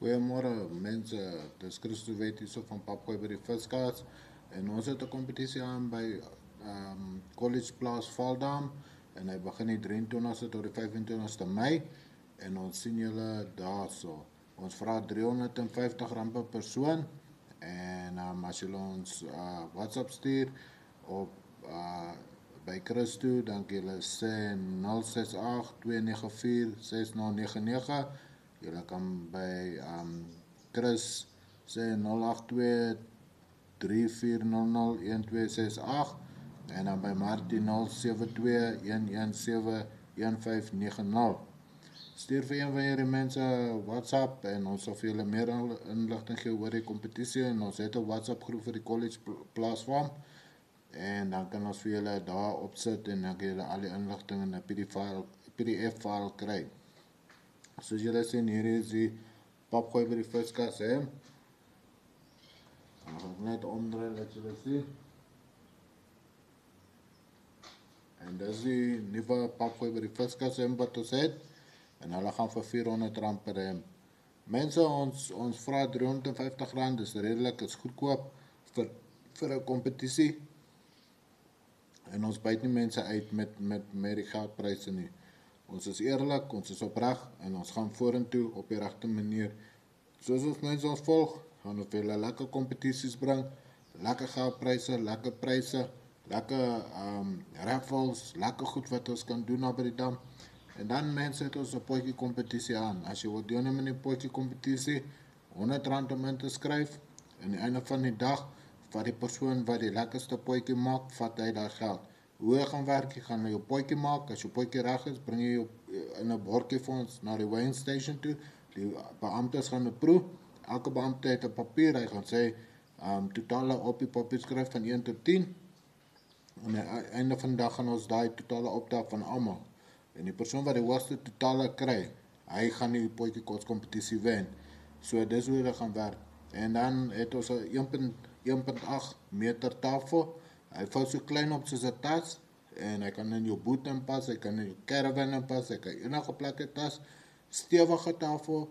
Goeiemôre mense, dis Christo Wet hier so van Papgooi by die Viskaats en ons het 'n kompetisie aan by College Plaas Valdam en hy begin die 23ste tot die 25ste Mei en ons sien julle daarso. Ons vra R350 per persoon en as julle ons WhatsApp stuur op by Christo, dan kan julle sê 068 294 6099. Julle kan by Chris sê 082 3400 1268 en dan by Martin 072 117 1590. Stuur vir een van hierdie mense WhatsApp en ons sal vir julle meer inligting gee oor die kompetisie en ons het 'n WhatsApp groep vir die College Plaas Farm en dan kan ons vir julle daar opsit en dan kan julle al die inligting in 'n PDF file kry. Soos julle sien, hier is die Papgooi by die Viskaats hè. Dan gaan ek net omdraai dat julle sien. En dis die nuwe Papgooi by die Viskaats wat ons het. En hulle gaan vir R400 per hem. Mense, ons vra R350, dis redelik, is goedkoop vir 'n kompetisie. En ons byt nie mense uit met die geldpryse nie. Ons is eerlik, ons is opreg en ons gaan vorentoe op die regte manier. Soos ons mense ons volg, gaan ons vir hulle lekker kompetisies bring, lekker geldpryse, lekker pryse, lekker raffles, lekker goed wat ons kan doen daar by die dam. En dan mense het ons 'n potjie kompetisie aan. As jy wil deelneem in die potjie kompetisie, R100 om in te skryf. En aan die einde van die dag, vat die persoon wat die lekkerste potjie maak, vat hy daai geld. Hoe jy gaan werk, jy gaan jou potjie maak. As jou potjie reg is, bring jy jou in 'n bordjie vir ons na die weighing station toe. Die beamptes gaan dit proe. Elke beampte het 'n papier, hy gaan sê totale op die papier skryf van 1 tot 10. En aan die einde van die dag gaan ons daai totale optel van almal. En die persoon wat die hoogste totale kry, hy gaan die potjie kos kompetisie wen. So dis hoe dit gaan werk. En dan het ons 'n 1.8 meter tafel. Hy val so klein op soos 'n tas en hy kan in jou boot inpas, hy kan in jou caravan inpas, hy kan enige plek tas. Stewige tafel,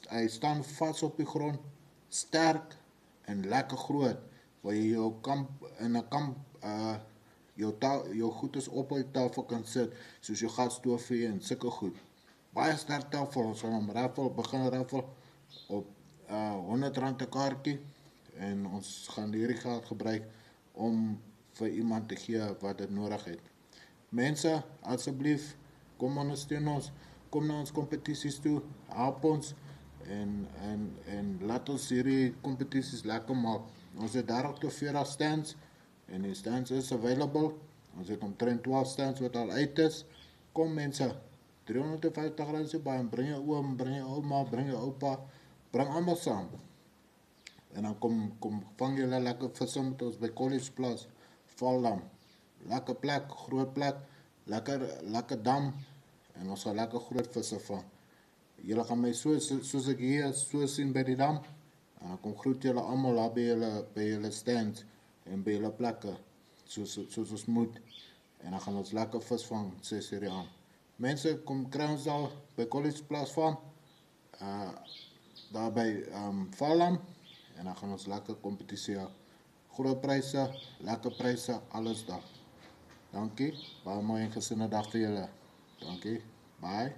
hy staan vas op die grond, sterk en lekker groot. Waar jy jou kamp in 'n kamp jou goed is op die tafel kan sit, soos jou gasstoofie en sulke goed. Baie sterk tafel, ons gaan hom begin raffle op R100 'n kaartjie en ons gaan hierdie geld gebruik om vir iemand te gee wat dit nodig het. Mense, asseblief, kom ondersteun ons, kom na ons kompetisies toe, help ons en laat ons hierdie kompetisies lekker maak. Ons het 30 tot 40 stands en die stands is available. Ons het omtrent 12 stands wat al uit is. Kom mense, R350 is baie, bring jou oom, bring jou ouma, bring jou oupa, bring almal saam. En dan kom vang julle lekker visse met ons by College Plaas Valdam. Lekker plek, groot plek, lekker dam en ons gaan lekker groot visse vang. Julle gaan my soos ek hier so sien by die dam. En dan kom groet julle almal daar by julle stands en by julle plekke soos ons moet. En dan gaan ons lekker vis vang 6:00 aan. Mense, kom kry ons daar by College Plaas Farm. Daar by Valdam en dan gaan ons lekker kompetisie hou. Groot pryse, lekker pryse, alles daar. Dankie. Baie mooi en gesinne dag vir julle. Dankie. Bye.